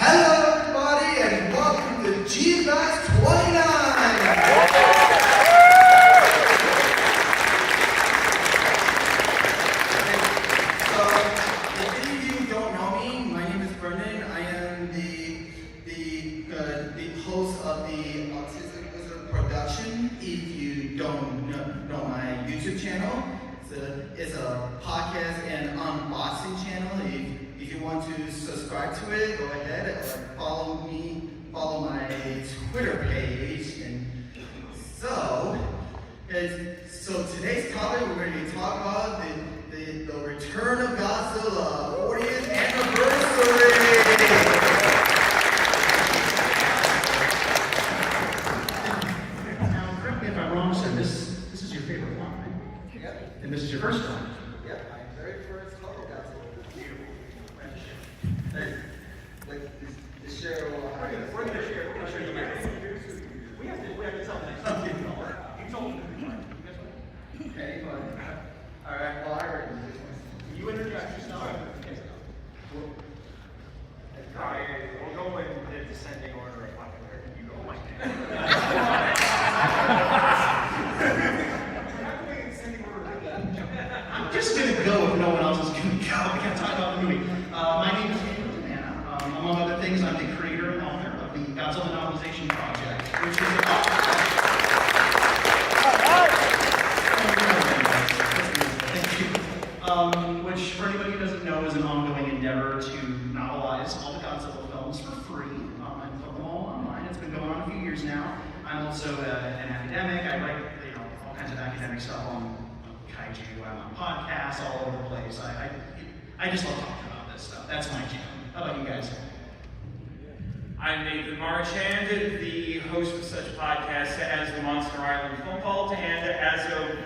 Hello everybody and welcome to GFest 29! So, if any of you don't know me, my name is Brendan. I am the host of the Autistic Lizard production. If you don't know my YouTube channel, it's a podcast and unboxing channel. If you want to subscribe to it, go ahead and follow my Twitter page. And so today's topic, we're going to be talking about the Return of Godzilla 40th anniversary. Now, correct me if I'm wrong, sir. This is your favorite one, right? Yep. And this is your first one. Yep, my very first logo Godzilla. Like the share. We're going to share. We're going to show you guys. We have to tell them. You told them. Okay, but all right. Well, I already did this one. You introduce yourself. We'll go in the descending order of popularity. You go like that. I'm just going to go if no one else is going to go. We can't talk about the movie. My name is Danny DiManna. Among other things, I'm the creator and author of the Godzilla Novelization Project, which is which, for anybody who doesn't know, is an ongoing endeavor to novelize all the Godzilla films for free and put them all online. It's been going on a few years now. I'm also an academic. I write all kinds of academic stuff on kaiju. I'm on podcasts all over the place. I just love talking about this stuff. That's my jam. How about you guys? I'm Nathan Marchand, the host of such podcasts as the Monster Island Film Vault, and as of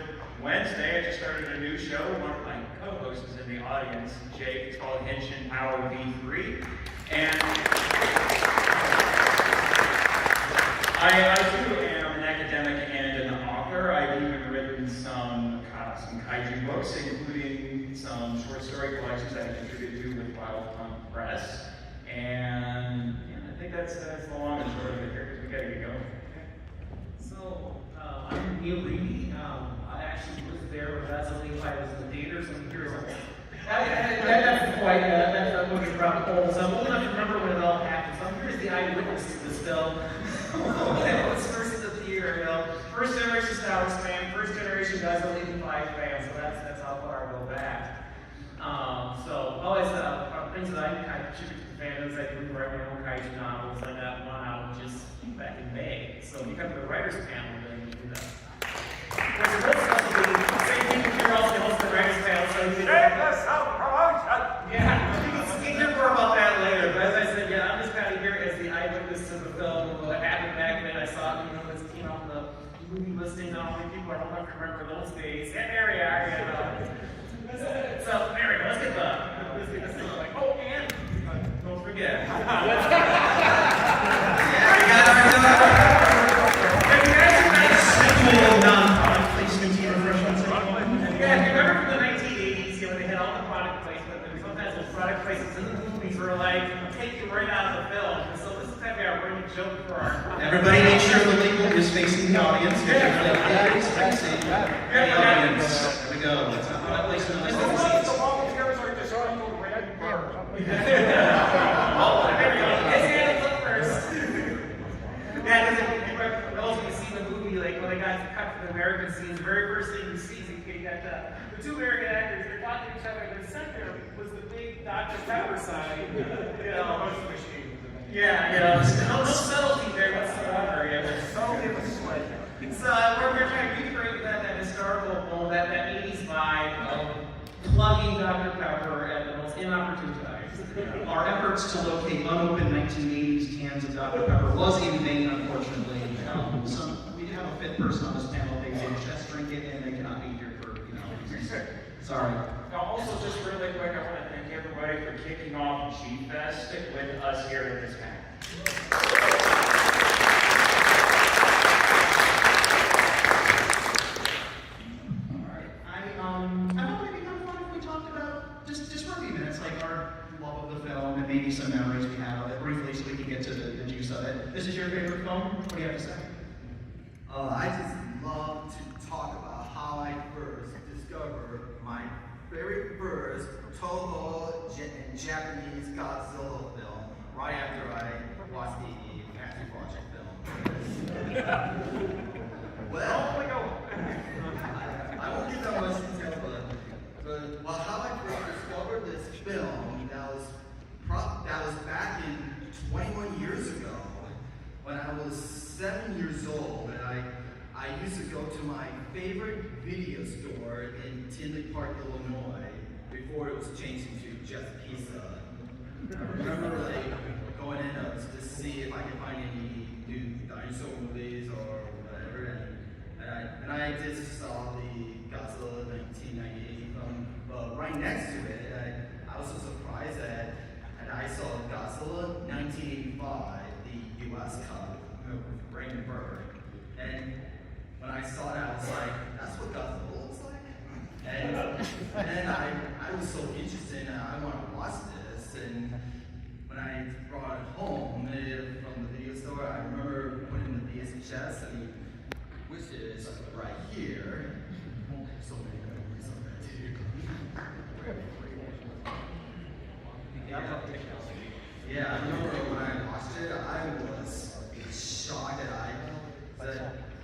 Wednesday, I just started a new show. One of my co-hosts is in the audience, Jake. It's called Henshin Power V3, and I too am an academic and an author. I've even written some kaiju books, including some short story collections that I contributed to with Wild Hunt Press, and I think that's the long and short of it here, because we gotta get going. So, I'm Neil Reedy. I actually was there with Godzilla when I was in the theater, so I'm curious. That's quite, that's looking around the hole. So I'm old enough to remember when it all happened. So I'm curious the eyewitness to this film. It was first in the theater, first generation Star Wars fan, first generation Godzilla 85 fan, so that's how far I go back. So always things that I kind of contribute to the fandoms. I do write my own kaiju novels. I got one out just back in May. So becoming the writers panel, then you do that. There's a real same thing if you're also host the writers panel. So you can self-promotion. Yeah, you can hear more about that later. But as I said, yeah, I'm just kind of here as the eyewitness to the film. What happened back then? I saw it, this came out in the movie listings on how many people I don't know if you remember those days. Yeah, there we are. So there we go. Let's get this thing like, oh, and don't forget. Yeah, we got our simple non-product placement team refreshments. Yeah, if you remember from the 1980s, when they had all the product placement, and sometimes those product placements in the movies were like, take you right out of the film. And so this is kind of our running joke for our. Everybody make sure the label is facing the audience. Make sure the label is facing the audience. There we go. That's not product placement. The volunteers are just going to red bird. Oh, there we go. His hands up first. Yeah, because if you those who see the movie, like when they got cut to the American scenes, the very first thing you see is you got the two American actors, they're talking to each other, and the center was the big Dr. Pepper sign. No subtlety there whatsoever. Subtlety was slight. So we're trying to recreate that historical film, that 80s vibe of plugging Dr. Pepper at the most inopportune times. Our efforts to locate unopened 1980s cans of Dr. Pepper was in vain, unfortunately. We have a fifth person on this panel. They just drink it and they cannot be here for, reasons. Sorry. Now, also, just really quick, I want to thank everybody for kicking off GFest with us here at this panel. All right. I thought it'd be kind of fun if we talked about just for a few minutes, like our love of the film and maybe some memories we have of it briefly. I just love to talk about how I first discovered my very first Toho Japanese Godzilla film right after I watched the Factory Project film. Well, I won't give that much detail, but well, how I first discovered this film, that was back in 21 years ago, when I was 7 years old, and I used to go to my favorite video store in Tinley Park, Illinois, before it was changed into Just Pizza. I remember like going in to see if I could find any new dinosaur movies or whatever, and I just saw the Godzilla 1998 film, but right next to it, I was so surprised that I saw Godzilla 1985, the US cut with Raymond Burr, and when I saw that, I was like, that's what Godzilla looks like? And I was so interested, and I want to watch this, and when I brought it home from the video store, I remember putting the VHS, which is right here. So many memories of that too. Yeah, I remember when I watched it, I was shocked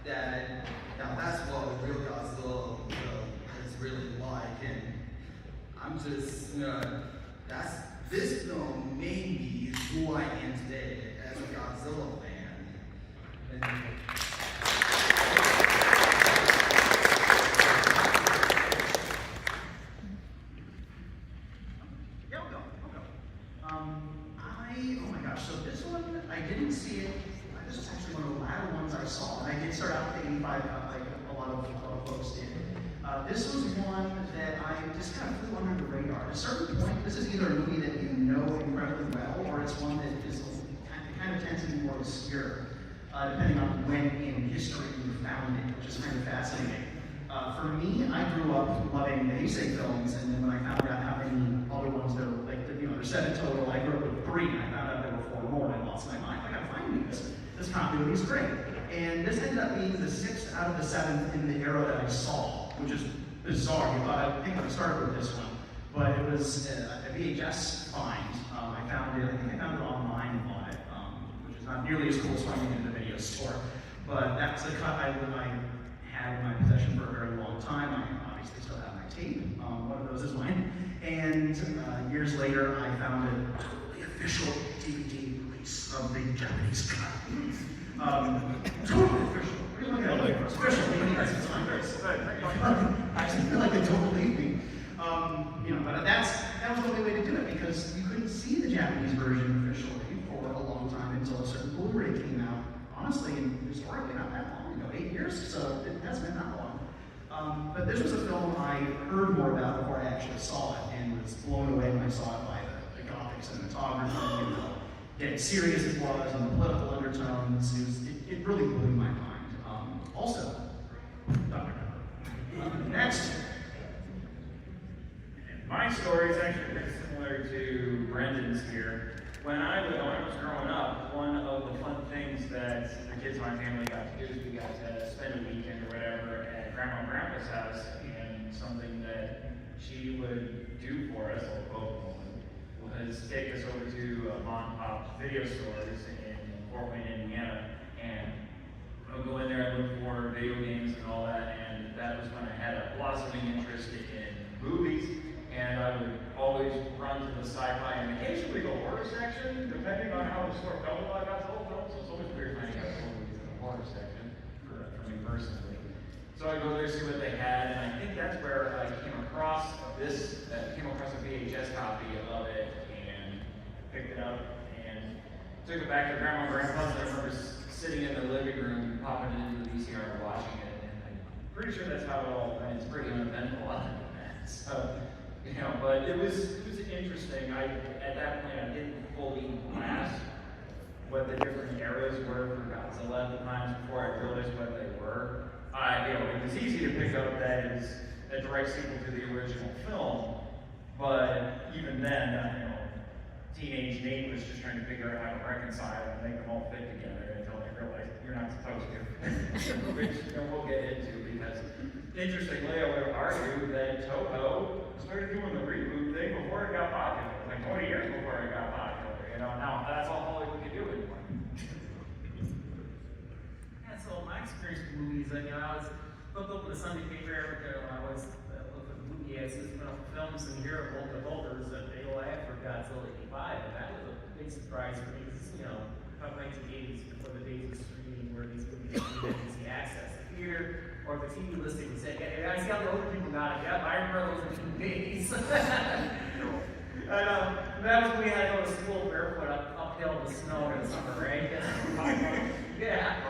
that now that's what real Godzilla is really like, and I'm just, this film made me who I am today as a Godzilla fan. And, oh my gosh, so this one, I didn't see it. This was actually one of the latter ones I saw. And I did start out with the 85, like a lot of folks did. This was one that I just kind of flew under the radar. At a certain point, this is either a movie that you know incredibly well, or it's one that is kind of tends to be more obscure, depending on when in history you found it, which is kind of fascinating. For me, I grew up loving the Heisei films, and then when I found out how many other ones there were, like, there's 7 total, I grew up with 3, and I found out there were 4 more, and I lost my mind. I gotta find these. This continuity is great. And this ended up being the 6th out of the 7th in the era that I saw, which is bizarre. I think I started with this one, but it was a VHS find. I think I found it online and bought it, which is not nearly as cool as finding it in the video store. But that's the cut I had in my possession for a very long time. I obviously still have my tape. One of those is mine. And years later, I found a totally official DVD release of the Japanese cut. Totally official. What are you looking at? Official. I just feel like they don't believe me. But that was the only way to do it, because you couldn't see the Japanese version officially for a long time until a certain Blu-ray came out. Honestly, historically, not that long ago, 8 years, so it hasn't been that long. But this was a film I heard more about before I actually saw it, and was blown away when I saw it by the Gothic cinematography, how dead serious it was, and the political undertones. It really blew my mind. Also, Dr. Pepper. Next. My story is actually pretty similar to Brendan's here. When I was growing up, one of the fun things that the kids in my family got to do is we got to spend a weekend or whatever at Grandma and Grandpa's house, and something that she would do for us, or both of them, was take us over to mom and pop video stores in Fort Wayne, Indiana, and I would go in there and look for video games and all that, and that was when I had a blossoming interest in movies. And I would always run to the sci-fi and occasionally the horror section, depending on how the store felt about Godzilla films. So it's always weird finding Godzilla movies in the horror section for me personally. So I go there, see what they had, and I think that's where I came across a VHS copy of it, and picked it up and took it back to Grandma and Grandpa's. I remember sitting in the living room, popping it into the VCR and watching it, and I'm pretty sure that's how it all went. It's pretty uneventful other than that. So. But it was interesting. At that point I didn't fully grasp what the different eras were for Godzilla at the time before I realized what they were. It was easy to pick up that it's a direct sequel to the original film, but even then, teenage Nate was just trying to figure out how to reconcile and make them all fit together until they realized you're not supposed to. Which we'll get into, because interestingly, I would argue that Toho started doing the reboot thing before it got popular, like 20 years before it got popular. Now that's all Hollywood could do anymore. Yeah, so my experience with movies, I was looked up the Sunday paper when I was looked at the movie ads, spinoff films, and here are both the holders that they laughed for Godzilla 85, and that was a big surprise for me, because, about 1980s, before the days of streaming, where these movies didn't have easy access to theater, or the TV listing would say, hey, I see how the older people got it. Yep, I remember those were babies. And that was when we had to go to school barefoot uphill in the snow in the summer, right? Yeah.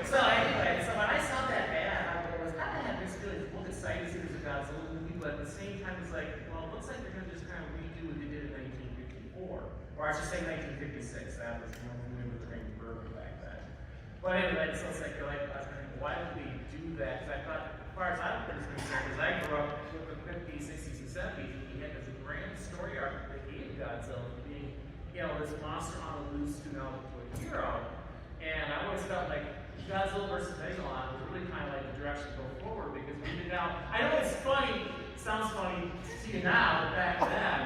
So anyway, so when I saw that ad, I was kind of had this feeling, look excited to see there's a Godzilla movie, but at the same time, it's like, well, it looks like they're going to just kind of redo what they did in 1954. Or I should say 1956. That was when we were the Ring Burger back then. But anyway, so it's like, I was thinking, why would we do that? Because I thought, as far as I'm concerned, because I grew up with the 50s, 60s, and 70s, and he had this grand story arc that gave Godzilla being, this monster on the loose to now to a hero. And I always felt like Godzilla versus Megalon was really kind of like the direction to go forward, because we did now. I know it's funny, sounds funny to you now, but back then,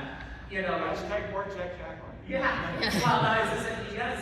Let's take more Jack Jacqueline. yeah. Well, no, as I said, you have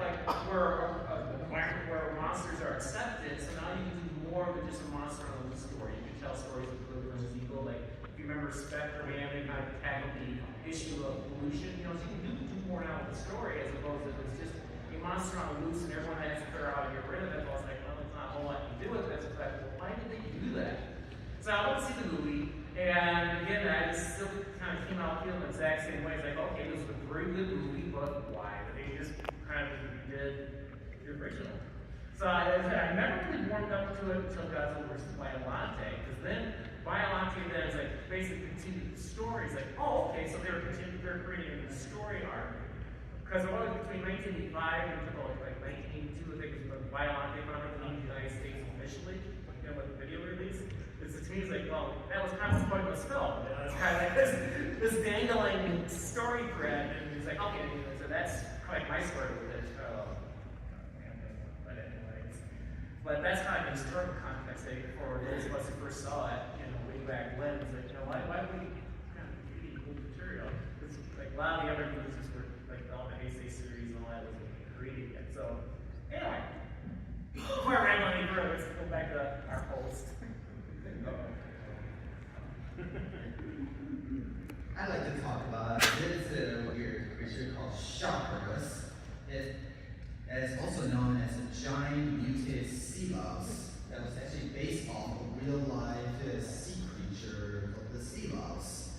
like where monsters are accepted, so now you can do more than just a monster on a loose story. You can tell stories of good versus evil. Like if you remember Spectre Man, they kind of tackled the issue of pollution. So you can do more now with the story, as opposed to it's just a monster on the loose and everyone has to figure out how to get rid of it. Well, it's like, well, there's not a whole lot you can do with it. It's like, well, why did they do that? So I went to see the movie, and again, I just still kind of came out feeling the exact same way. It's like, okay, this was a very good movie, but why? They just kind of did the original. So I never really warmed up to it until Godzilla vs. Biollante, because then Biollante then is like basically continued the story. It's like, oh, okay, so they're creating the story arc. Because it was between 1985 and like 1982, I think, was when Biollante founded the United States officially, with the video release. To me, it's like, well, that was kind of a pointless film. It's kind of like this dangling story thread, and it's like, okay, so that's like my story with it. But anyways, but that's kind of historical context for those of us who first saw it, way back when. It's like, why would we kind of read old material? It's like a lot of the other movies just were like all the Heisei series and all that wasn't created yet. So anyway, before I ramble any further, let's go back to our post. I like to talk about this weird creature called Shockers. It is also known as a giant mutated sea louse that was actually based off a real life sea creature called the sea louse.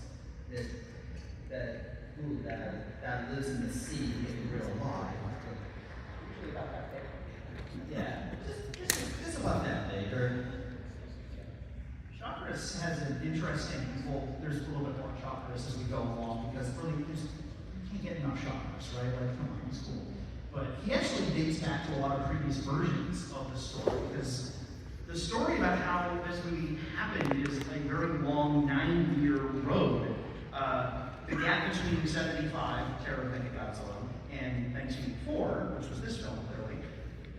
That lives in the sea in real life. Usually about that big. Yeah, just about that big. Chakras has an interesting, there's a little bit more chakras as we go along, because really you can't get enough chakras, right? Like, come on, it's cool. But he actually dates back to a lot of previous versions of the story, because the story about how this movie happened is a very long 9-year road. The gap between 75, Terror of Godzilla, and 1984, which was this film clearly,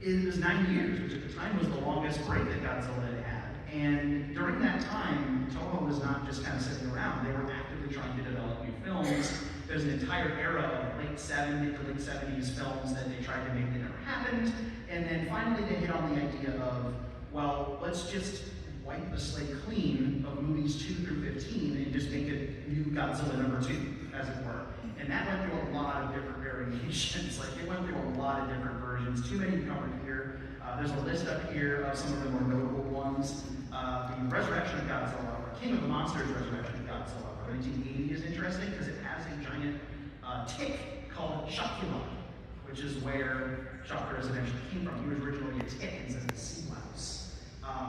it was 9 years, which at the time was the longest break that Godzilla had had. And during that time, Toho was not just kind of sitting around. They were actively trying to develop new films. There's an entire era of late 70s films that they tried to make that never happened. And then finally they hit on the idea of, well, let's just wipe the slate clean of movies 2 through 15 and just make it new Godzilla #2, as it were. And that went through a lot of different variations. Like, it went through a lot of different versions. Too many to cover here. There's a list up here of some of the more notable ones. The Resurrection of Godzilla, or King of the Monsters Resurrection of Godzilla from 1980 is interesting because it has a giant tick called Shockula, which is where Shockers eventually came from. He was originally a tick instead of a sea louse.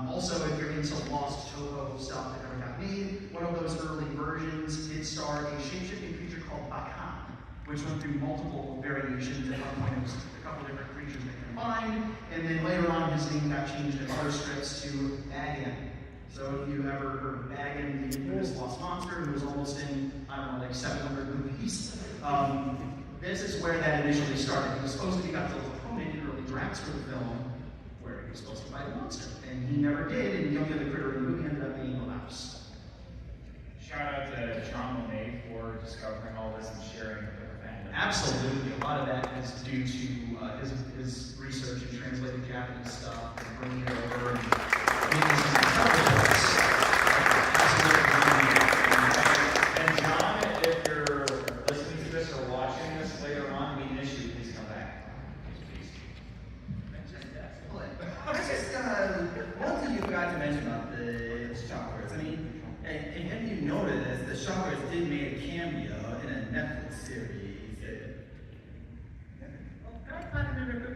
Also, if you're into lost Toho stuff that never got made, one of those early versions did star a shape-shifting creature called Bakan, which went through multiple variations. At one point, it was a couple different creatures that combined, and then later on, his name got changed in other scripts to Agan. So if you ever heard of Baggin, the infamous lost monster who was almost in, I don't know, like 700 movies, this is where that initially started. He was supposed to be Godzilla's opponent in early drafts for the film, where he was supposed to fight a monster. And he never did, and the only other critter in the movie ended up being a mouse. Shout out to John Monet for discovering all this and sharing it with the fandom. Absolutely. A lot of that is due to his research and translating Japanese stuff and bringing it over and making some intelligence. And John, if you're listening to this or watching this later on, we miss you. Please come back. I just, one thing you forgot to mention about the Shockers. I mean, and have you noticed the Shockers did make a cameo in a Netflix series?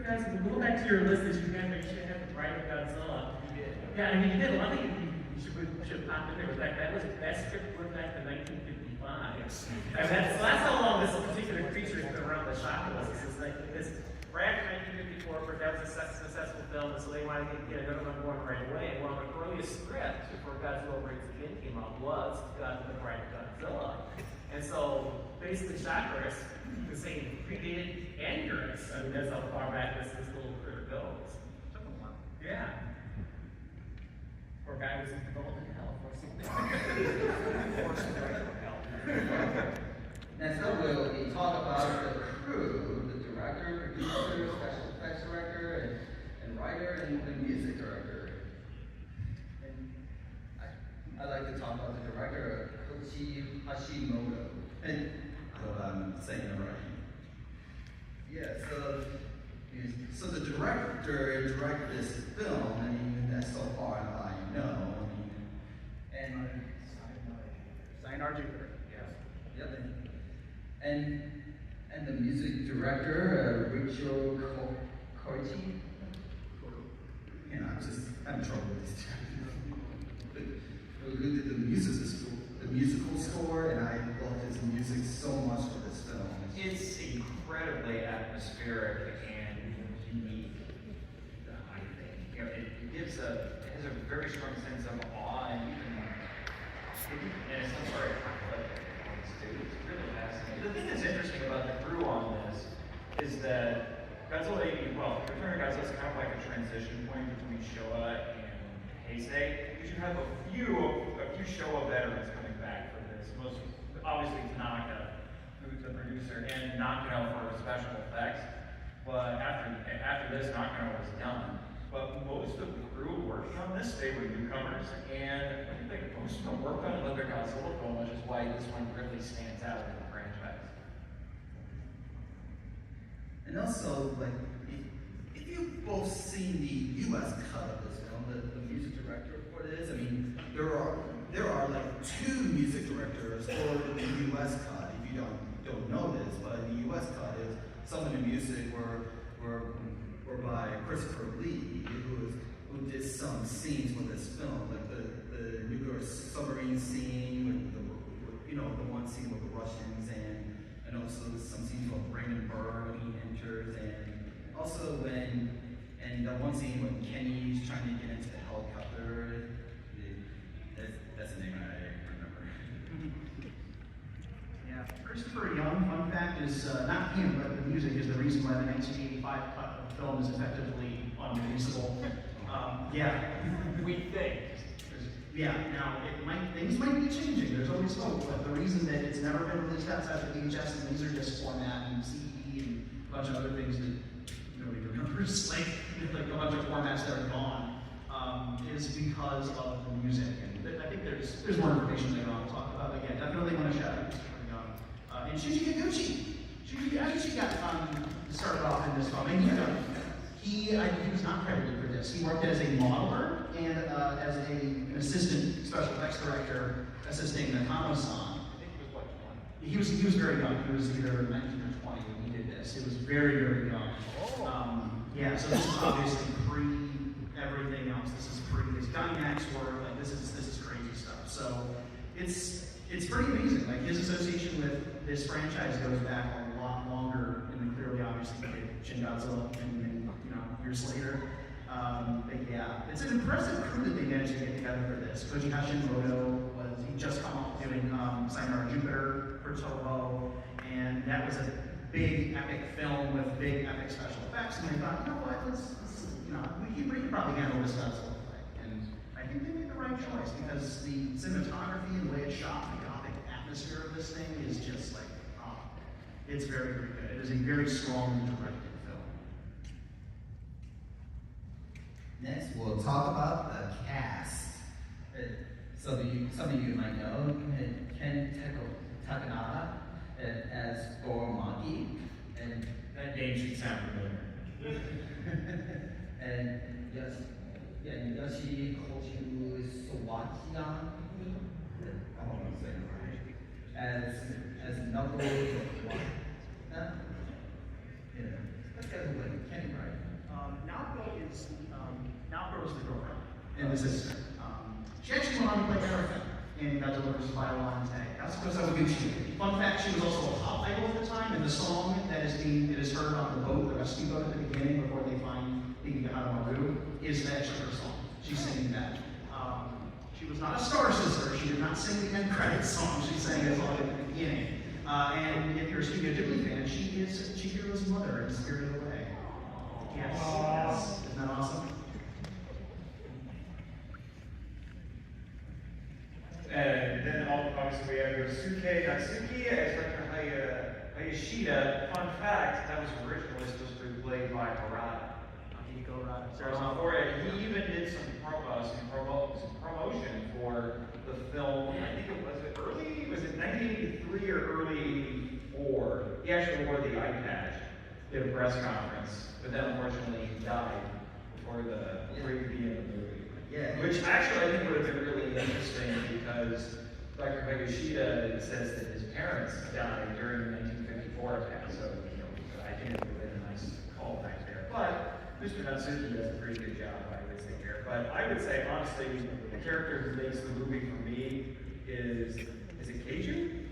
Guys, if we go back to your list that you had, make sure you have the Return of Godzilla. Yeah, I mean, you did. One thing you should pop in there was that script went back to 1955. Yes. And that's how long this particular creature has been around the shocker list. It's Brad in 1954, but that was a successful film, and so they wanted to get another one going right away. And one of the earliest scripts before Godzilla Breaks Again came out was the Return of Godzilla. And so basically, Shockers, the same predated Angerus. I mean, that's how far back this little critter goes. Yeah. Poor guy was in development hell for something. And so we'll talk about the crew, the director, producer, special effects director, and writer, and the music director. And I'd like to talk about the director, Koichi Hashimoto. And I hope I'm saying it right. Yeah, so the director directed this film. I mean, that's so far as I know. I mean, and Sayonara Jupiter. Yes. Yep. And the music director, Rachel Courtright. You know, I'm just having trouble with these two. Who did the musical score, and I love his music so much for this film. It's incredibly atmospheric and unique, I think. You know, it has a very strong sense of awe and some sort of conflict points too. It's really fascinating. The thing that's interesting about the crew on this is that Return of Godzilla is kind of like a transition point between Showa and Heisei. You should have a few Showa veterans coming back for this. Most obviously Tanaka, who's the producer, and Nakano for special effects. But after this, Nakano was done. But most of the crew working on this, they were newcomers, and I think most of them worked on another Godzilla film, which is why this one really stands out in the franchise. And also, like, if you've both seen the U.S. cut of this film, the music director for this, I mean, there are like two music directors for the U.S. cut. If you don't know this, but the U.S. cut is some of the music were by Christopher Lee, who did some scenes for this film, like the nuclear submarine scene, with the one scene with the Russians, and also some scenes with Brandenburg when he enters, and also and the one scene when Kenny's trying to get into the helicopter. That's the name I remember. Yeah, Christopher Young, fun fact, is not him, but the music is the reason why the 1985 cut of the film is effectively unreleasable. Yeah. We think. Yeah, now things might be changing, there's always hope, but the reason that it's never been released outside the VHS and Laserdisc format and CD and a bunch of other things that nobody remembers, like a bunch of formats that are gone, is because of the music. And I think there's more information later on to talk about, but yeah, definitely want to shout out Christopher Young. And Shuji Kikuchi. Shuji got started off in this film, and he was not credited for this. He worked as a modeler and as an assistant special effects director assisting Nakano-san. I think he was what, 20? He was very young. He was either 19 or 20 when he did this. It was very, very young. Yeah, so this is obviously pre everything else. This is pre his Max work. Like this is crazy stuff. So it's pretty amazing. Like his association with this franchise goes back a lot longer, and then clearly, obviously, Shin Godzilla and years later. But yeah, it's an impressive crew that they managed to get together for this. Koji Hashimoto he just come off doing Sayonara Jupiter for Toho, and that was a big epic film with big epic special effects. And they thought, you know what, we can probably handle this Godzilla thing. And I think they made the right choice because the cinematography and the way it's shot, the gothic atmosphere of this thing is just like, it's very, very good. It is a very strongly directed film. Next, we'll talk about the cast. Some of you might know Ken Takanada as Goromaki, and That name should sound familiar. and Yoshi Kochu Sawakian, as Knuckles. That's kind of like Kenny, right? Naoko is the girlfriend and the sister. She actually went on to play America in Godzilla vs. Bioline Tag. That's because that was a good shoot. Fun fact, she was also a pop idol at the time, and the song that is heard on the boat, the rescue boat at the beginning before they find the Hanamaru, is actually her song. She's singing that. She was not a Star Sister. She did not sing the end credits song. She sang it all at the beginning. And if you're a Studio Ghibli fan, she is Chihiro's mother in Spirited Away. Yes. Isn't that awesome? And then obviously we have Yosuke Natsuki as Dr. Hayashida. Fun fact, that was originally supposed to be played by Harada. He even did some promotion for the film. I think was it 1983 or early 84? He actually wore the eye patch, did a press conference, but then unfortunately he died before the beginning of the movie. Yeah. Which actually I think would have been really interesting because Dr. Hayashida says that his parents died during the 1954 attack, so I think it would have been a nice callback there. But Mr. Natsuki does a pretty good job, I would say here. But I would say honestly, the character who makes the movie for me is it Keiju?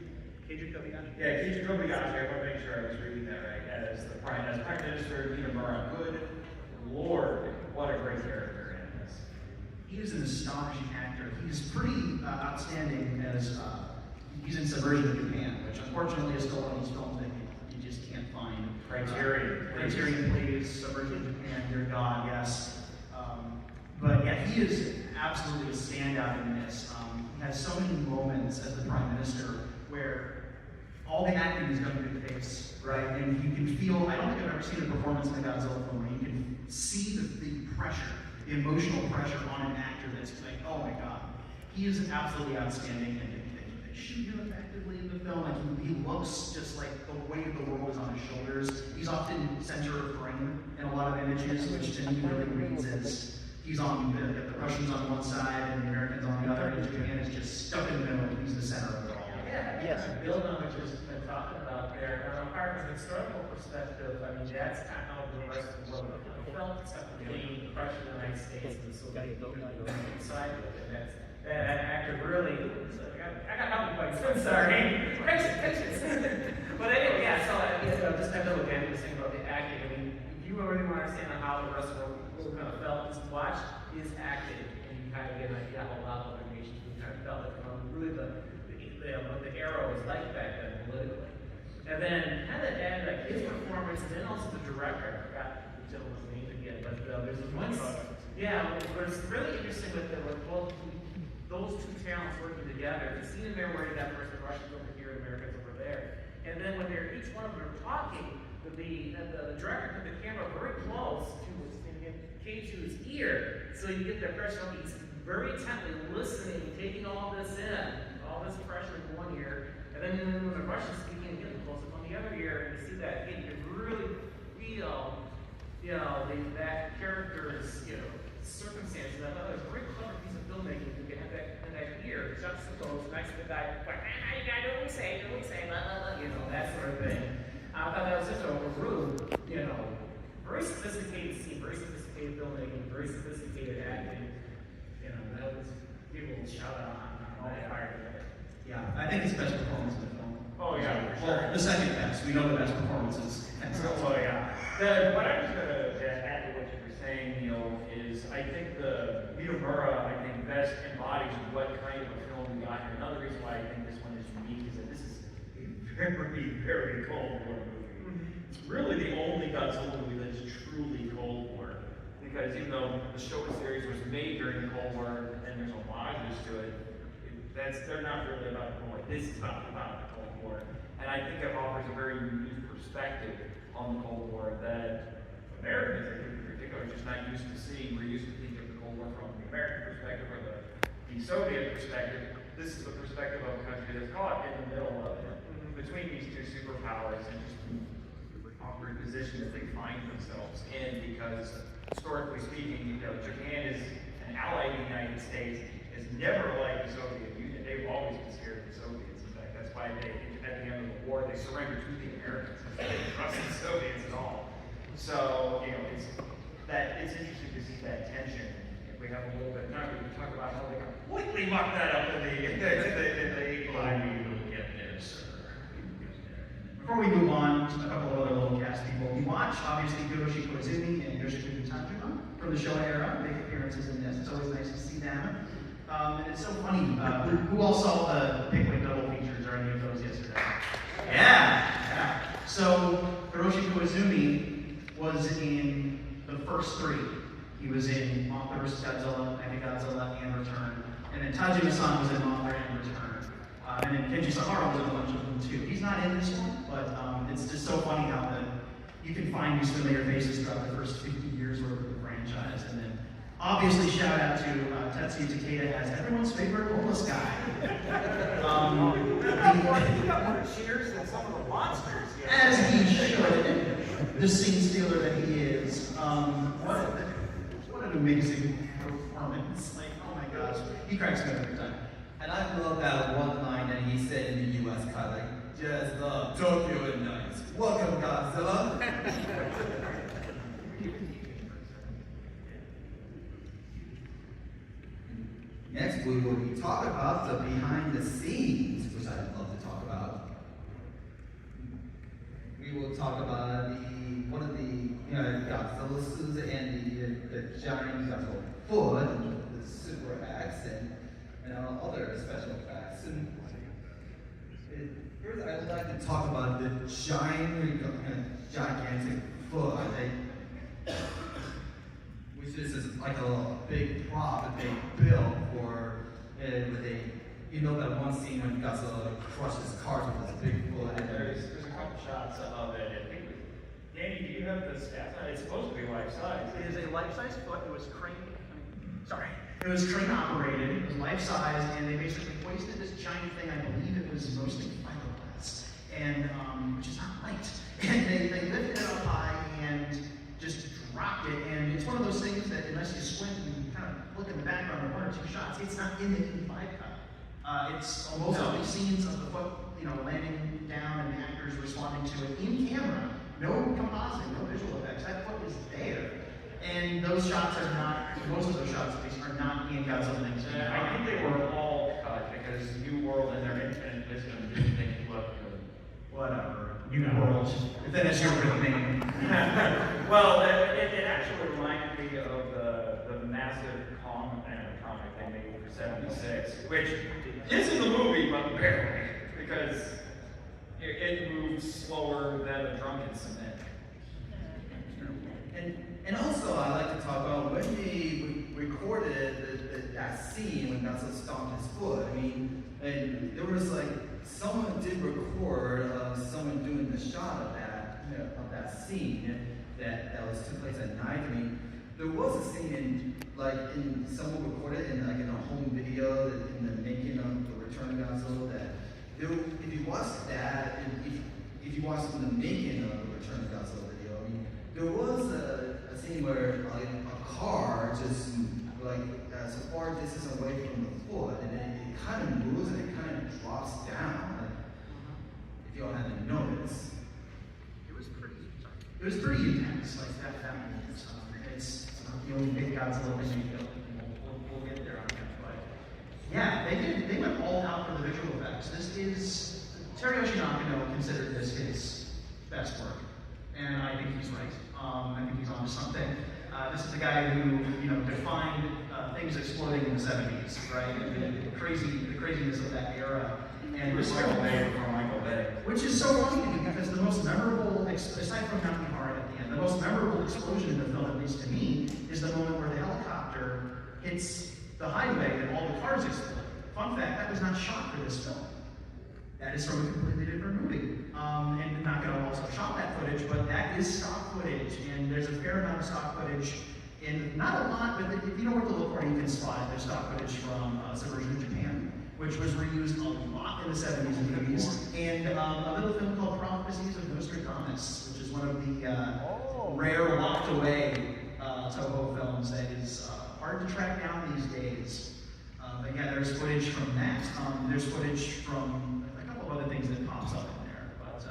Keiju Kobayashi. Yeah, Keiju Kobayashi. I want to make sure I was reading that right. As Prime Minister Minamura. Good Lord, what a great character in this. He is an astonishing actor. He's pretty outstanding as he's in Subversion of Japan, which unfortunately is still one of those films that you just can't find. Criterion, please. Subversion of Japan, dear God, yes. But yeah, he is absolutely a standout in this. He has so many moments as the Prime Minister where all the acting is done through the face, right? And you can feel, I don't think I've ever seen a performance in a Godzilla film where you can see the pressure, the emotional pressure on an actor that's like, oh my God. He is absolutely outstanding, and they shoot him effectively in the film. Like he looks just like the weight of the world is on his shoulders. He's often center of frame in a lot of images, which to me really reads as he's on the Russians on one side and the Americans on the other, and Japan is just stuck in the middle, and he's the center of it all. Yeah, to build on what you've been talking about there, apart from the historical perspective, I mean, that's kind of how the rest of the world felt, except for the Russian United States and the Soviet Union side of it. And that actor really, I got help you quite soon, sorry. Patience. But anyway, yeah, so just kind of again, just thinking about the acting. I mean, if you really want to understand how the rest of the world kind of felt, just watch his acting, and you kind of get an idea how a lot of other nations kind of felt. Really what the era was like back then politically. And then kind of add like his performance, and then also the director. I forgot the gentleman's name again, but there's one. Yeah, but it's really interesting with both those two talents working together. The scene in there where you got first the Russians over here and Americans over there, and then when they're each one of them are talking, the director put the camera very close to Keiju's ear, so you get the impression of he's very intently listening, taking all this in. All this pressure in one ear, and then when the Russians speaking, getting close up on the other ear, and you see that, you can really feel, that character's, circumstances. I thought it was a very clever piece of filmmaking to have that ear juxtaposed next to the guy, like, you gotta do what we say, blah, blah, blah, that sort of thing. I thought that was just a rude, very sophisticated scene, very sophisticated filmmaking, very sophisticated acting. That was give a little shout out on all the fire. Yeah, I think it's the best performance in the film. Oh yeah, for sure. Well, the second best. We know the best performance is Henshin. Oh yeah. What I was going to add to what you were saying, Neil, Minomura, I think, best embodies what kind of a film we got here. Another reason why I think this one is unique is that this is a very, very Cold War movie. It's really the only Godzilla movie that's truly Cold War. Because even though the Showa series was made during the Cold War and there's homages to it, they're not really about the Cold War. This is about the Cold War. And I think it offers a very unique perspective on the Cold War that Americans, I think in particular, are just not used to seeing. We're used to thinking of the Cold War from the American perspective or the Soviet perspective. This is the perspective of a country that's caught in the middle of it, between these two superpowers and just awkward positions they find themselves in, because historically speaking, Japan is an ally of the United States, is never like the Soviet Union. They've always been scared of the Soviets. In fact, that's why they, at the end of the war, they surrendered to the Americans. They didn't trust the Soviets at all. So, it's interesting to see that tension. If we have a little bit of time, we can talk about how they completely mucked that up in the 85. We'll get there, sir. Before we move on, just a couple of other little cast people we watch. Obviously, Hiroshi Koizumi and Yoshiki Tajima from the Showa era make appearances in this. It's always nice to see them. And it's so funny. Who all saw the Pickwick double features or any of those yesterday? Yeah. So Hiroshi Koizumi was in the first three. He was in Mothra vs. Godzilla, Godzilla, and Return. And then Tajima-san was in Mothra and Return. And then Kenji Sahara was in a bunch of them too. He's not in this one, but it's just so funny how you can find these familiar faces throughout the first 50 years worth of the franchise. And then obviously shout out to Tetsuya Takeda as everyone's favorite homeless guy. He got more cheers than some of the monsters. As he should, the scene stealer that he is. What an amazing performance. Like, oh my gosh, he cracks me up every time. And I love that one line that he said in the US cut, like, just love Tokyo and nice. Welcome, Godzilla. Next, we will be talking about the behind the scenes, which I'd love to talk about. We will talk about one of the Godzilla suits and the giant Godzilla foot, the super axe, and other special effects. And first, I'd like to talk about the gigantic foot, which is like a big prop that they built for. That one scene when Godzilla crushes cars with his big foot. And there's a couple shots of it. I think, Danny, do you have the stats on it? It's supposed to be life size. It is a life-size foot. It was It was crane operated, it was life size, and they basically hoisted this giant thing. I believe it was mostly fiberglass, and which is not light. And they lifted it up high and just dropped it. And it's one of those things that unless you squint and kind of look in the background of one or two shots, it's not in the E5 cut. It's almost all these scenes of the foot, landing down and the actors responding to it in camera. No compositing, no visual effects. That foot is there. And those shots are not, most of those shots at least, are not in Godzilla Next. I think they were all cut because New World and their infinite wisdom didn't think it looked good. Whatever. New World. If that is your real name. Well, it actually reminded me of the massive Kong animatronic they made for '76, which is in the movie, but barely, because it moves slower than a drunken cement. And also, I like to talk about when they recorded that scene when Godzilla stomped his foot. And there was someone did record someone doing the shot of that scene that took place at night. There was a scene in someone recorded in a home video in the making of the Return of Godzilla that if you watch that, if you watch the making of the Return of Godzilla video, there was a scene where a car just as far distance away from the foot, and it kind of moves and it kind of drops down. If y'all haven't noticed, It was pretty intense. That moment. It's the only big Godzilla thing they built. We'll get there on that, but yeah, they went all out for the visual effects. This is Teruyoshi Nakano considered this his best work, and I think he's right. I think he's onto something. This is a guy who, defined things exploding in the 70s, right? And the craziness of that era. And Michael Bay from Michael Bay. which is so funny to me because the most memorable, aside from Mountain Hard at the end, the most memorable explosion in the film, at least to me, is the moment where the helicopter hits the highway and all the cars explode. Fun fact, that was not shot for this film. That is from a completely different movie. And not going to also shot that footage, but that is stock footage, and there's a fair amount of stock footage in, not a lot, but if you know where to look for it, you can spot it. There's stock footage from Subversion of Japan, which was reused a lot in the 70s and 80s, and a little film called Prophecies of Nostradamus, which is one of the rare locked away Toho films that is hard to track down these days. But yeah, there's footage from that. There's footage from a couple of other things that pops up in there. But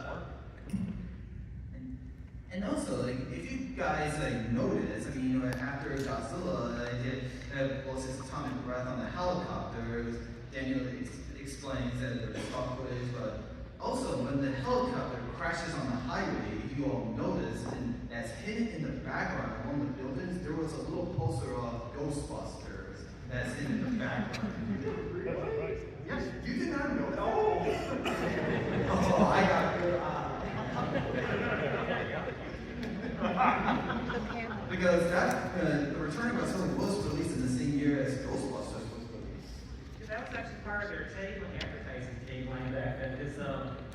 And also, like, if you guys like notice, I mean, you know, after Godzilla did was his atomic breath on the helicopter, it was, Daniel explains that there was stock footage, but also when the helicopter crashes on the highway, if you all notice, and that's hidden in the background of one of the buildings, there was a little poster of Ghostbusters that's in the background. Yes, you did not know that. Oh, I got good because that the Return of Godzilla was released in the same year as Ghostbusters was released. That was actually part of their tagline, advertising tagline back then. Because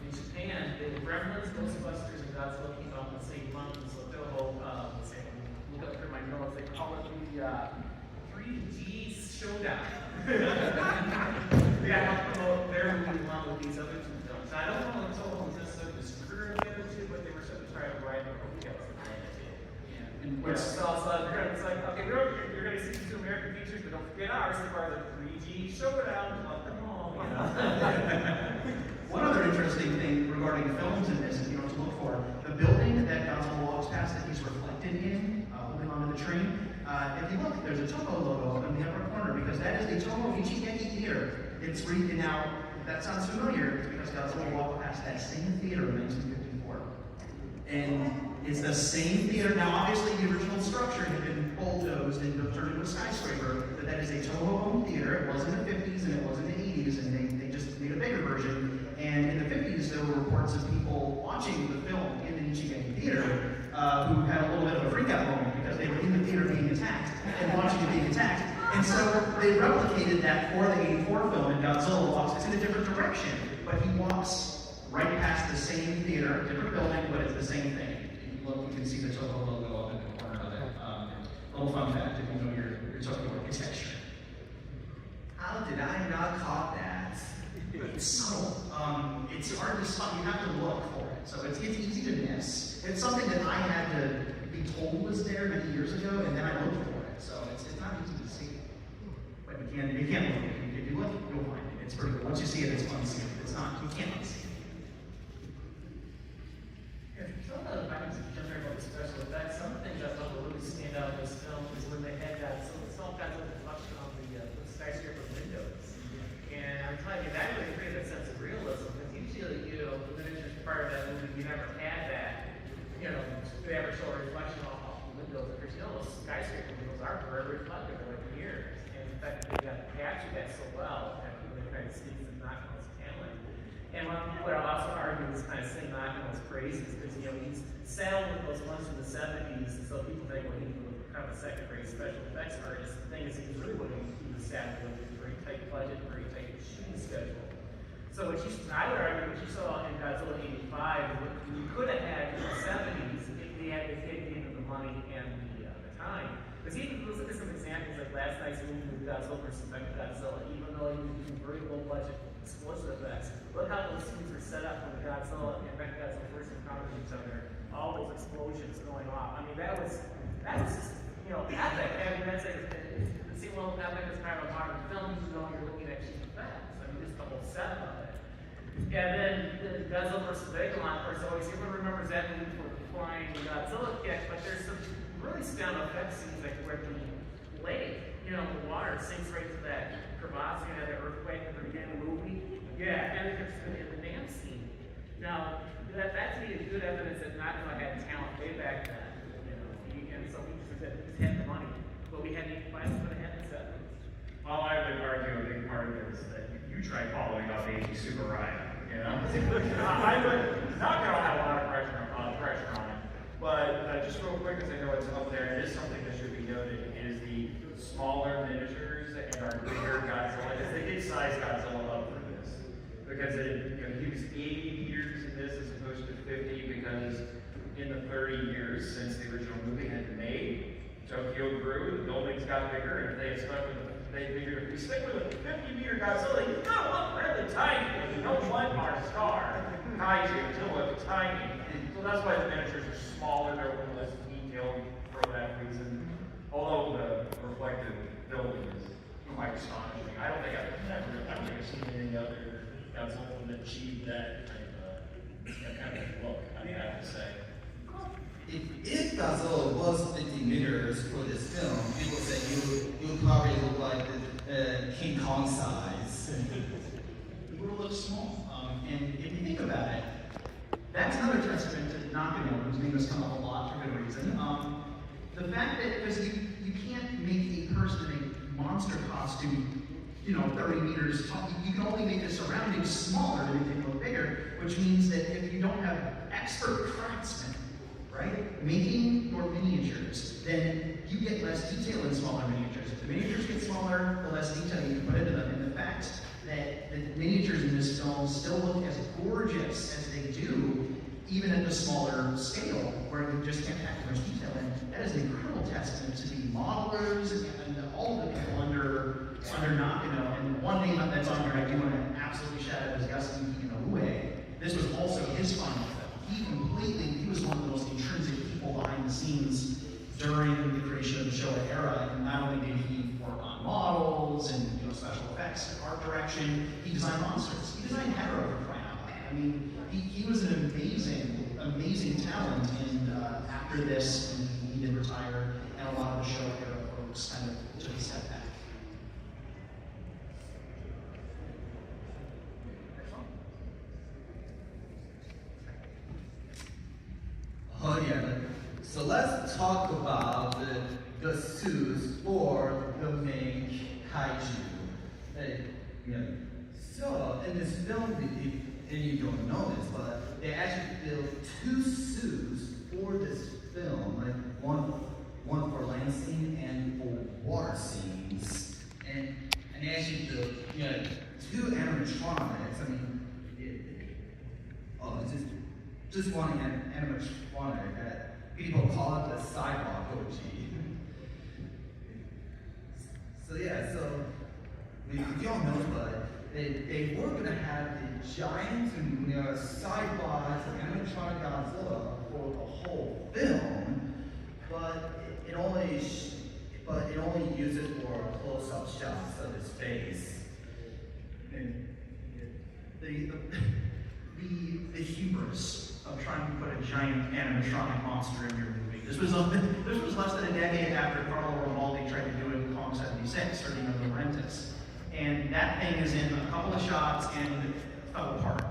in Japan, the Gremlins, Ghostbusters, and Godzilla came out in the same month. And so Toho, let's see, look up through my notes, they call it the 3G Showdown. They got to promote their movie along with these other two films. I don't know if Toho was necessarily the screw of the other two, but they were sort of trying to ride the coattails of the other two. and Which is also, it's like, okay, you're going to see two American features, but don't forget ours, they're part of the 3G Showdown. Love them all, you know. one other interesting thing regarding films in this, you know, to look for, the building that Godzilla walks past that he's reflected in, holding onto the train, if you look, there's a Toho logo in the upper corner because that is the Toho Ichigeki Theater. It's reading now, if that sounds familiar, it's because Godzilla walked past that same theater in 1954. And it's the same theater. Now, obviously, the original structure had been bulldozed and turned into a skyscraper, but that is a Toho-owned theater. It was in the 50s and it was in the 80s, and they just made a bigger version. And in the 50s, there were reports of people watching the film in the Ichigeki Theater who had a little bit of a freak-out moment because they were in the theater being attacked and watching it being attacked. And so they replicated that for the 84 film, and Godzilla walks. It's in a different direction, but he walks right past the same theater, different building, but it's the same thing. If you look, you can see the Toho logo up in the corner of it. Little fun fact if you know your Toho architecture. How did I not caught that? It's subtle. It's hard to spot. You have to look for it. So it's easy to miss. It's something that I had to be told was there many years ago, and then I looked for it. So it's not easy to see. But you can't look. If you look, you'll find it. It's pretty good. Once you see it, it's fun to see it. If it's not, you can't see it. Some of the findings of general about the special effects, some of the things I thought would really stand out in this film is when they had that some kinds of reflection on the skyscraper windows. And I'm telling you, that really created a sense of realism, because usually, you know, the miniatures part of that movie, you never had that, you know, they ever show a reflection off the windows. Because, you know, those skyscraper windows are very reflective, they're like mirrors. And in fact, they got to capture that so well, that really kind of speaks to Nakano's talent. And one people would also argue this kind of thing, Nakano's praises, because, you know, he's sailed with those ones in the 70s, and so people think, well, he was kind of a second-rate special effects artist. The thing is, he was really what he was saddled with, a very tight budget, very tight shooting schedule. So I would argue what you saw in Godzilla 85, what you could have had in the 70s if they had given the money and the time. Because even, let's look at some examples like last night's movie with Godzilla versus Mechagodzilla, even though he was using very low budget explosive effects, look how those scenes were set up when Godzilla and Mechagodzilla first encountered each other. All those explosions going off. I mean, that was just, you know, epic. I mean, that's like, see, well, epic is kind of a modern film, you know, you're looking at cheap effects. I mean, just the whole setup of it. And then the Godzilla versus Megalon, of course, always everyone remembers that movie for the flying Godzilla kick, but there's some really stunning effect scenes like where the lake, you know, the water sinks right to that crevasse, you know, the earthquake at the beginning of the movie. Yeah, and the dance scene. Now, that to me is good evidence that Nakano had talent way back then. You know, and so we just had the money, but we hadn't even planned for the head set. Well, I would argue a big part of it is that you tried following up AG Super Ryan, you know? I would not going to have a lot of pressure on it, but just real quick, because I know it's up there, it is something that should be noted, is the smaller miniatures and our bigger Godzilla, because they did size Godzilla up for this, because he was 80 meters in this as opposed to 50, because in the 30 years since the original movie had been made, Tokyo grew, the buildings got bigger, and if they had stuck with they figured if we stick with a 50-meter Godzilla, he's gonna look really tiny. You don't want our star kaiju to look tiny. So that's why the miniatures are smaller, they're a little less detailed for that reason. Although the reflective building is quite astonishing. I don't think I've seen any other Godzilla that achieved that kind of look, I have to say. If Godzilla was 50 meters for this film, people would say you would probably look like the King Kong size. It would look small. And if you think about it, that's another testament to Nakano, whose name has come up a lot for good reason. The fact that, because you can't make a person in a monster costume, 30 meters tall, you can only make the surroundings smaller to make them look bigger, which means that if you don't have expert craftsmen, right, making your miniatures, then you get less detail in smaller miniatures. If the miniatures get smaller, the less detail you can put into them. And the fact that the miniatures in this film still look as gorgeous as they do, even at the smaller scale, where you just can't pack as much detail in, that is an incredible testament to the modelers and all of the people under Nakano. And one name that's on here I do want to absolutely shout out is Yasuki Inoue. This was also his final film. He was one of the most intrinsic people behind the scenes during the creation of the Showa era. And not only did he work on models and special effects and art direction, he designed monsters. He designed Hero for crying out loud. I mean, he was an amazing talent. And after this, he did retire, and a lot of the Showa era folks kind of took a step back. Oh yeah, so let's talk about the suits for the main kaiju. So in this film, and you don't know this, but they actually built 2 suits for this film, like one for land scene and for water scenes, and they actually built 2 animatronics. I mean, just one animatronic that people call it the sidewalk OG. So yeah, so if you don't know, but they were gonna have the giant sidewalk animatronic Godzilla for the whole film, but it only uses it for close-up shots of his face. And the hubris of trying to put a giant animatronic monster in your movie. This was less than a decade after Carlo Romaldi tried to do it in Kong 76, or De Laurentiis. And that thing is in a couple of shots and fell apart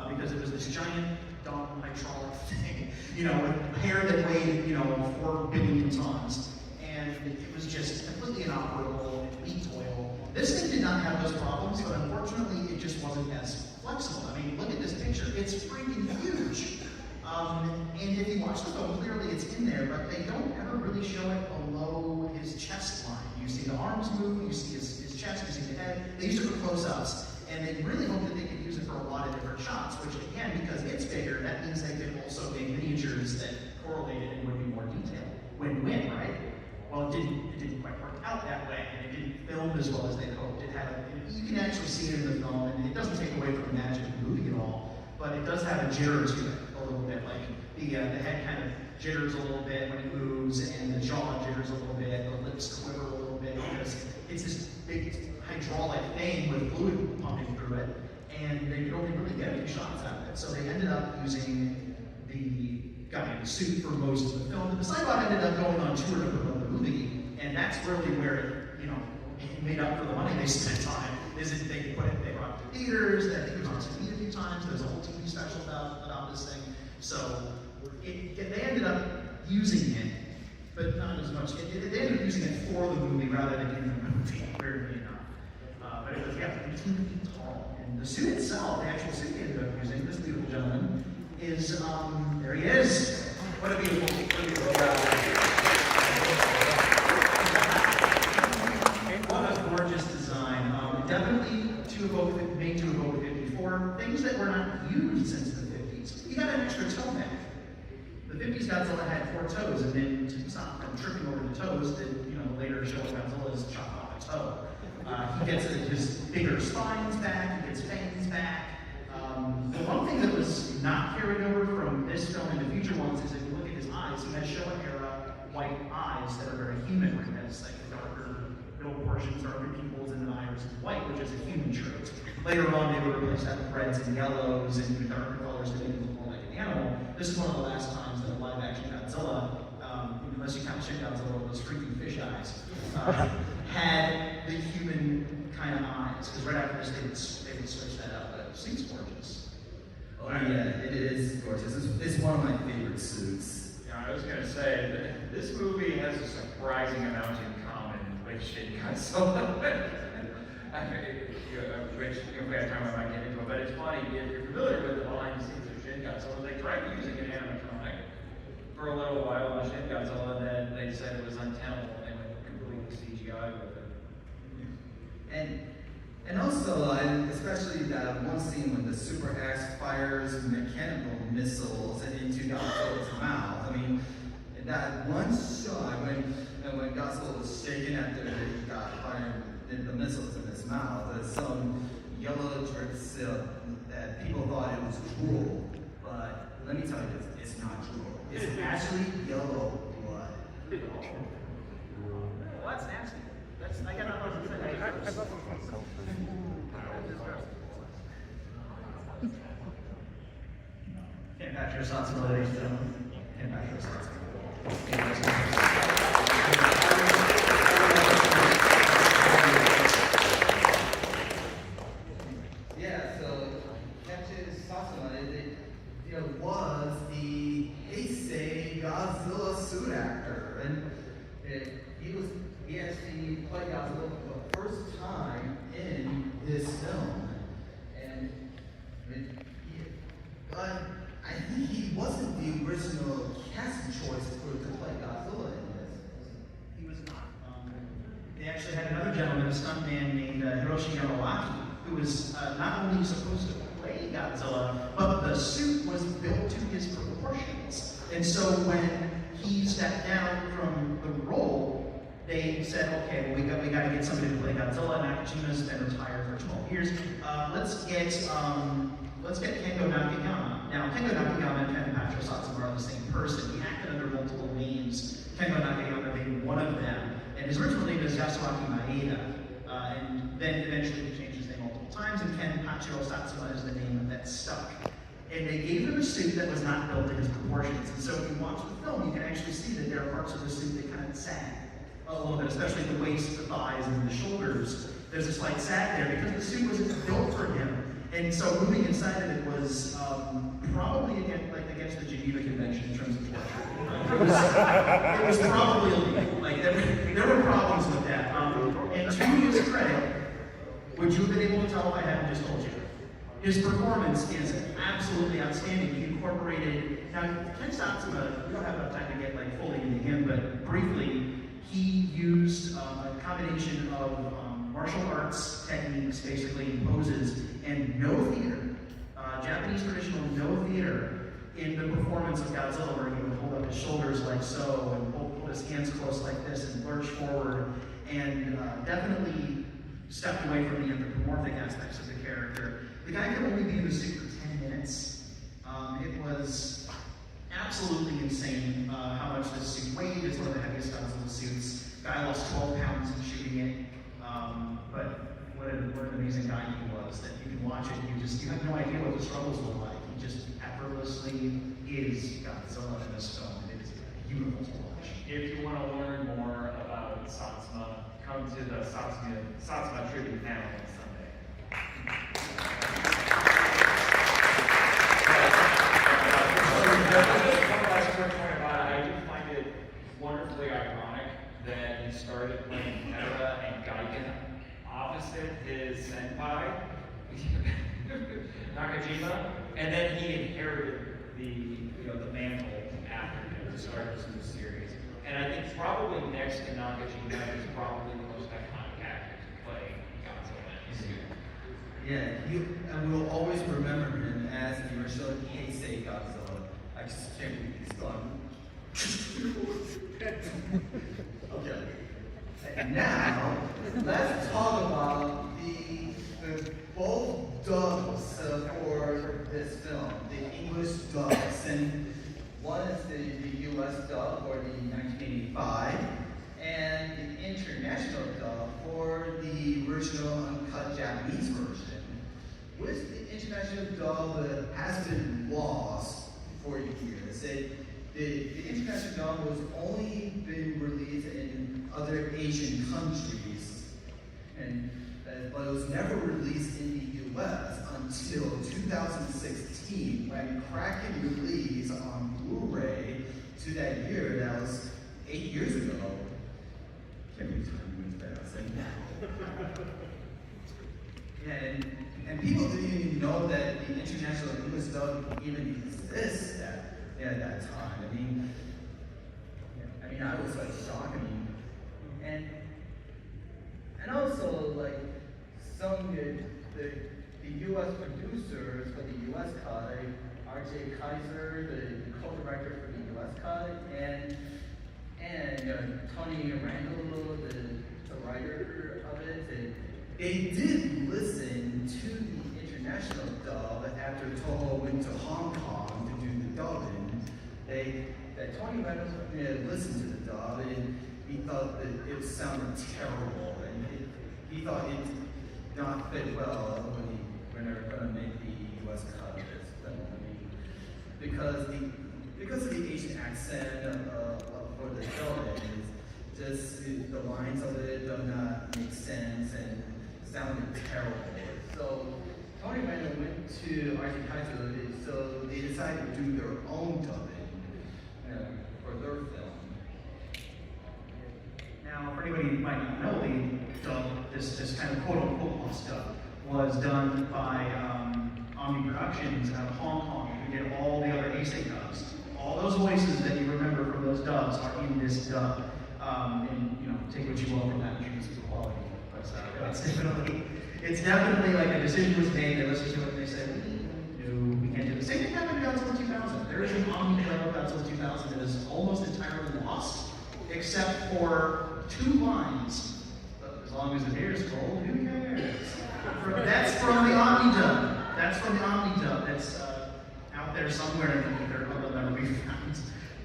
because it was this giant, dumb hydraulic thing, with hair that weighed, 4 billion tons. And it was just completely inoperable, it leaked oil. This thing did not have those problems, but unfortunately it just wasn't as flexible. I mean, look at this picture. It's freaking huge. And if you watch the film, clearly it's in there, but they don't ever really show it below his chest line. You see the arms move, you see his chest, you see the head. They used it for close-ups, and they really hoped that they could use it for a lot of different shots, which again, because it's bigger, that means they could also make miniatures that correlated and would be more detailed. Win-win, right? Well, it didn't quite work out that way, and it didn't film as well as they hoped. You can actually see it in the film, and it doesn't take away from the magic of the movie at all, but it does have a jitter to it a little bit. Like the head kind of jitters a little bit when it moves, and the jaw jitters a little bit, the lips quiver a little bit, because it's this big hydraulic thing with fluid pumping through it, and they could only really get a few shots out of it. So they ended up using the guy in the suit for most of the film. And the Cybot ended up going on tour to promote the movie, and that's really where it made up for the money they spent on it. They brought it to theaters, I think it was on TV a few times, there's a whole TV special about this thing. So they ended up using it, but not as much. They ended up using it for the movie rather than in the movie, weirdly enough. because yeah, 18 feet tall. And the suit itself, the actual suit he ended up using, this beautiful gentleman, is, there he is. What a beautiful job. What a gorgeous design. Definitely made to evoke the 50s for things that were not used since the 50s. He got an extra toe back. The 50s Godzilla had 4 toes, and then to stop from tripping over the toes, that later show Godzilla is chopped off a toe. He gets his bigger spines back, he gets fangs back. The one thing that was not carried over from this film into future ones is if you look at his eyes, he has Showa era white eyes that are very human, where he has like darker middle portions, darker pupils, and the iris is white, which is a human trait. Later on, they would replace that with reds and yellows and darker colors to make it look more like an animal. This is one of the last times that a live-action Godzilla, unless you count Shin Godzilla with those freaking fish eyes, had the human kind of eyes. Because right after this, they would switch that up. But the suit's gorgeous. Oh yeah, it is gorgeous. It's one of my favorite suits. Yeah, I was going to say that this movie has a surprising amount in common with Shin Godzilla. Which, if we have time, I might get into it. But it's funny, if you're familiar with the behind the scenes of Shin Godzilla, they tried using an animatronic for a little while on Shin Godzilla, and then they said it was untenable, and they went completely CGI with it. And also, especially that one scene when the Super X fires mechanical missiles into Godzilla's mouth. I mean, that one shot when Godzilla was shaking after he got fired the missiles in his mouth, there's some yellow drip silk that people thought it was drool, but let me tell you this, it's not drool. It's actually yellow blood. Well, that's nasty. I got nothing to say. Can't patch your thoughts, ladies and gentlemen. Can't patch your thoughts. Yeah, so Captain Satsuma, it was the Heisei Godzilla suit actor, and he actually played Godzilla for the first time in this film, but I think he wasn't the original casting choice to play Godzilla in this. He was not. They actually had another gentleman, a stuntman named Hiroshi Yamawaki, who was not only supposed to play Godzilla, but the suit was built to his proportions. And so when he stepped down from the role, they said, okay, well, we got to get somebody to play Godzilla. Nakajima's been retired for 12 years. Let's get Kengo Nakayama. Now, Kengo Nakayama and Kenpacho Satsuma are the same person. He acted under multiple names, Kengo Nakayama being one of them. And his original name is Yasuaki Maeda. And then eventually he changed his name multiple times, and Kenpacho Satsuma is the name that stuck. And they gave him a suit that was not built to his proportions. And so if you watch the film, you can actually see that there are parts of the suit that kind of sag a little bit, especially the waist, the thighs, and the shoulders. There's a slight sag there because the suit wasn't built for him. And so moving inside of it was probably against the Geneva Convention in terms of torture. It was probably illegal. Like there were problems with that. And to his credit, would you have been able to tell if I hadn't just told you? His performance is absolutely outstanding. He incorporated, now Ken Satsuma, we don't have enough time to get fully into him, but briefly, he used a combination of martial arts techniques, basically poses, and no theater, Japanese traditional no theater, in the performance of Godzilla, where he would hold up his shoulders like so, and hold his hands close like this, and lurch forward, and definitely stepped away from the anthropomorphic aspects of the character. The guy could only be in the suit for 10 minutes. It was absolutely insane how much this suit weighed. It's one of the heaviest Godzilla suits. Guy lost 12 pounds in shooting it. But what an amazing guy he was, that you can watch it and you have no idea what the struggles were like. He just effortlessly is Godzilla in this film. It is beautiful to watch. If you want to learn more about Satsuma, come to the Satsuma tribute panel on Sunday. One last quick point about it. I do find it wonderfully ironic that he started playing Hera and Gigan opposite his guy, Nakajima, and then he inherited the mantle after him to start this new series. And I think probably next to Nakajima is probably the most iconic actor to play Godzilla. Yeah, and we'll always remember him as the original Heisei Godzilla. I just can't believe he's gone. Okay. And now, let's talk about the both dubs for this film, the English dubs. And one is the US dub for the 1985, and the international dub for the original uncut Japanese version, which the international dub has been lost for years. The international dub was only been released in other Asian countries, but it was never released in the US until 2016, when Kraken released on Blu-ray to that year. That was 8 years ago. Can't believe time went by. I was saying that. Yeah, and people didn't even know that the international English dub even exists at that time. I was like shocked. And also like some the U.S. producers for the U.S. cut, R.J. Kaiser, the co-director for the U.S. cut, and Tony Randall, the writer of it, they did listen to the international dub after Toho went to Hong Kong to do the dubbing. That Tony Randall listened to the dub, and he thought that it sounded terrible, and he thought it did not fit well when they were going to make the U.S. cut of this film. Because of the Asian accent for the dubbing, just the lines of it do not make sense and sounded terrible. So Tony Randall went to R.J. Kaiser, so they decided to do their own dubbing for their film. Now, for anybody who might not know, the dub, this kind of quote-unquote lost dub, was done by Omni Productions out of Hong Kong, who did all the other Heisei dubs. All those voices that you remember from those dubs are in this dub. And take what you will from that in terms of quality. But it's definitely like a decision was made. They listened to it and they said, no, we can't do the same thing happened in Godzilla 2000. There is an Omni dub of Godzilla 2000 that is almost entirely lost, except for 2 lines. But as long as the hair is cold, who cares? That's from the Omni dub. That's from the Omni dub. That's out there somewhere in the ether. I'll never be found.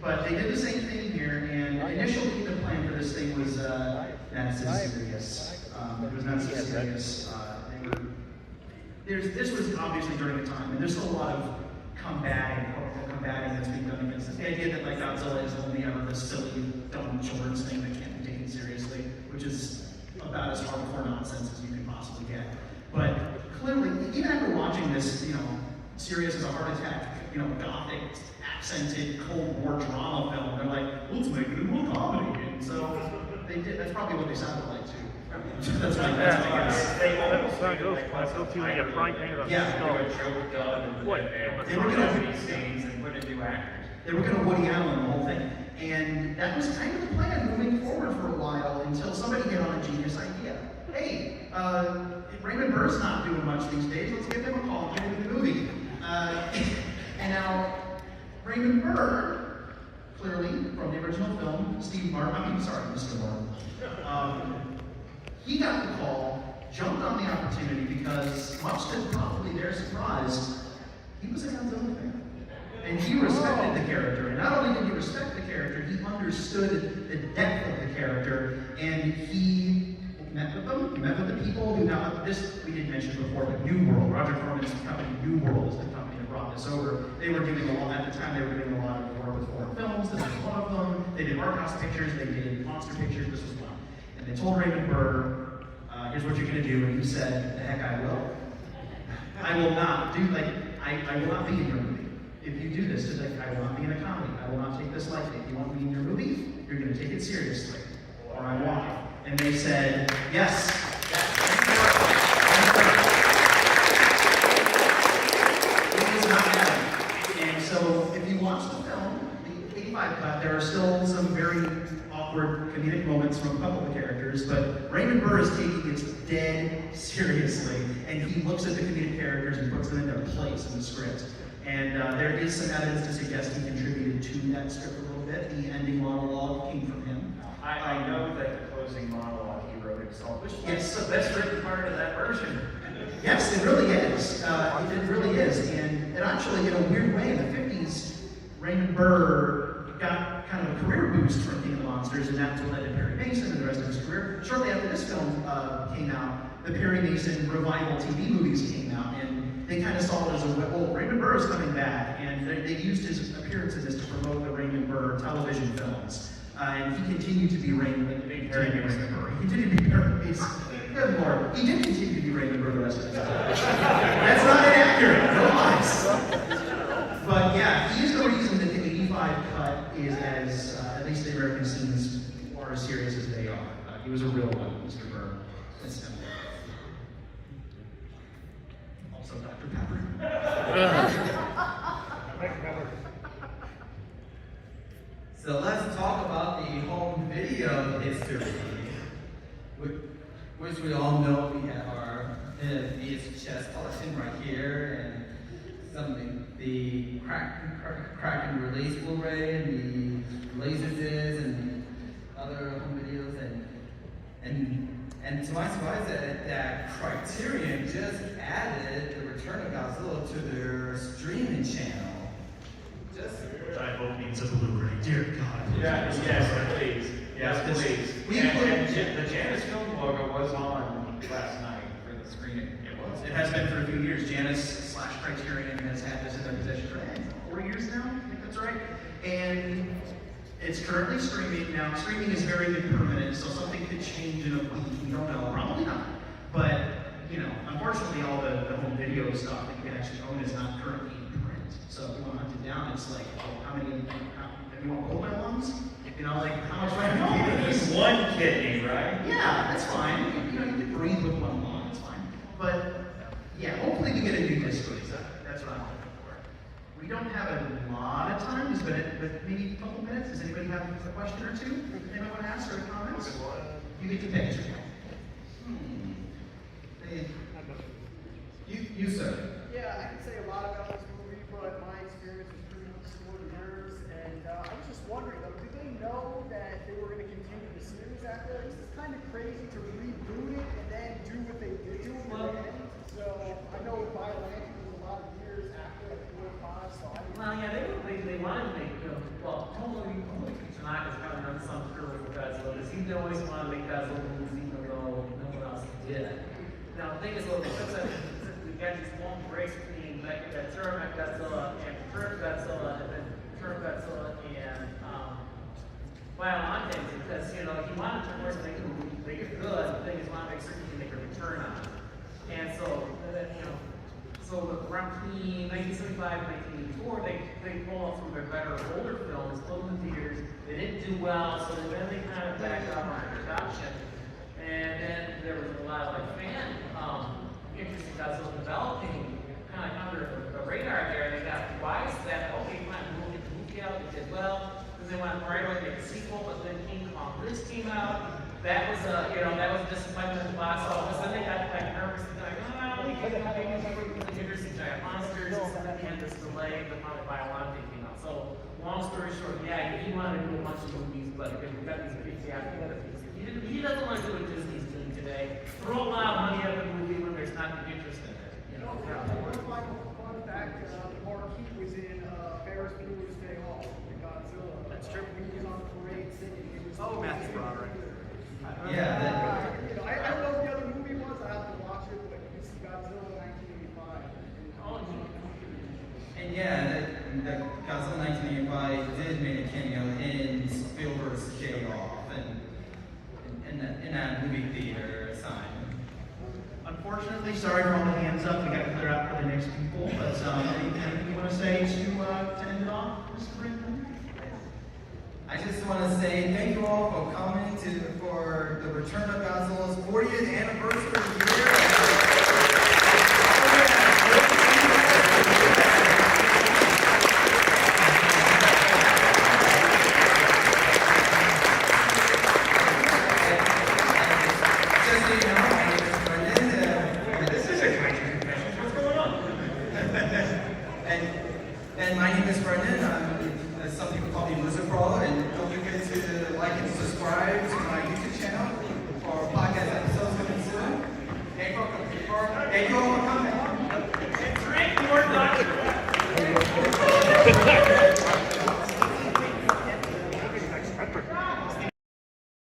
But they did the same thing here, and initially the plan for this thing was not so serious. It was not so serious. This was obviously during the time, and there's still a lot of combating that's being done against this. The idea that like Godzilla is only ever this silly, dumb children's thing that can't be taken seriously, which is about as hardcore nonsense as you can possibly get. But clearly, even after watching this, serious as a heart attack, gothic, accented Cold War drama film, they're like, let's make it a more comedy. And so they did. That's probably what they sounded like too. That's my guess. They almost Like a frying pan on Yeah. skull. do a joke dub and What? they were going to these scenes and put in new actors. They were going to Woody Allen the whole thing. And that was kind of the plan moving forward for a while until somebody hit on a genius idea. Hey, Raymond Burr's not doing much these days. Let's give him a call and get him in the movie. And now, Raymond Burr, clearly from the original film, Mr. Martin. He got the call, jumped on the opportunity because, much to probably their surprise, he was a Godzilla fan. And he respected the character. And not only did he respect the character, he understood the depth of the character, and he met with them. He met with the people who now, this we didn't mention before, but New World, Roger Corman's company, New World, is the company that brought this over. They were doing a lot, at the time, they were doing a lot of work with foreign films. This was one of them. They did art house pictures, they did monster pictures, this was one. And they told Raymond Burr, here's what you're gonna do, and he said, the heck I will. I will not do, I will not be in your movie. If you do this, just like, I will not be in a comedy. I will not take this lightly. If you want me in your movie, you're gonna take it seriously, or I'm walking. And they said, yes. from a couple of characters, but Raymond Burr is taking it dead seriously, and he looks at the comedic characters and puts them in their place in the script. And there is some evidence to suggest he contributed to that script a little bit. The ending monologue came from him. I know that the closing monologue he wrote himself, which Yes. is the best written part of that version. Yes, it really is. It really is. And actually, in a weird way, in the 50s, Raymond Burr got kind of a career boost from King of the Monsters, and that's what led to Perry Mason and the rest of his career. Shortly after this film came out, the Perry Mason revival TV movies came out, and they kind of saw it as Raymond Burr is coming back, and they used his appearance in this to promote the Raymond Burr television films. And he continued to be Raymond Burr. He continued to be Perry Mason. Good Lord. He did continue to be Raymond Burr the rest of the time. That's not inaccurate. No lies. But yeah, he's the reason that the 85 cut is as, at least the American scenes, are as serious as they are. He was a real one, Mr. Burr. That's simple. Also Dr. Pepper. So let's talk about the home video history, which we all know. We have our VHS collection right here, and some of the crack and release Blu-ray, and the Laserdisc, and other home videos, and to my surprise, that Criterion just added the Return of Godzilla to their streaming channel. Which I hope means a Blu-ray. Dear God. Yes, please. Yes, please. And the Janus Film logo was on last night for the screening. It was. It has been for a few years. Janus/Criterion has had this in their possession for 4 years now. I think that's right. And it's currently streaming now. Streaming is very impermanent, so something could change in a week. We don't know. Probably not. But unfortunately, all the home video stuff that you can actually own is not currently in print. So if you want to hunt it down, it's like, how many? If you want to hold my lungs? How much do I have to pay? One kidney, right? Yeah, that's fine. You can breathe with one lung, it's fine. But yeah, hopefully we get a new disc release. That's what I'm hoping for. We don't have a lot of time, but maybe a couple minutes. Does anybody have a question or two? Anyone want to ask or comments? You get to pick. You sir. Yeah, I can say a lot about this movie, but my experience was pretty much similar to yours. And I was just wondering, though, did they know that they were going to continue the series after? This is kind of crazy to reboot it and then do what they did to it in the end. So I know with Biollante it was a lot of years after, like 4 or 5. So I Well, yeah, they wanted to make, totally Tanaka's kind of done something early with Godzilla, because he always wanted to make Godzilla movies even though no one else did. Now, the thing is, we got these long breaks between Return of Godzilla and Return of Godzilla, and then Return of Godzilla and Biollante, because, he wanted to, of course, make it good. The thing is, he wanted to make certain he can make a return on it. And so, so around 1975, 1984, they pulled off some of their better older films, put them in theaters. They didn't do well, so then they kind of backed off on production. And then there was a lot of fan interest in Godzilla developing kind of under the radar there. They got wise that, okay, fine, we'll get the movie out, it did well. Then they went right away to make a sequel, but then King Kong This came out. That was a disappointment in the box office. Then they got nervous and like, we can't do interesting giant monsters, and this delay, the Biollante came out. So long story short, yeah, he wanted to do a bunch of movies, but we've got these big theatrical movies. He doesn't want to do what Disney's doing today. Throw a lot of money at the movie when there's not the interest in it. One fact, Marquis was in Ferris Bueller's Day Off with Godzilla. That's true. He was on the parade singing. Matthew Broderick. Yeah. I don't know what the other movie was. I have to watch it, but you can see Godzilla 1985. And yeah, that Godzilla 1985 did make a cameo in Spielberg's K-Off and in that movie theater sign. Unfortunately, sorry for all the hands up. We got to clear out for the next people. But anything you want to say to end it off, Mr. Brinkman? I just want to say thank you all for coming for the Return of Godzilla's 40th anniversary year. is Brendan. Some people call me Lizard Pro, and don't forget to like and subscribe to my YouTube channel for podcast episodes coming soon. Thank you all for coming. Drink more doctor.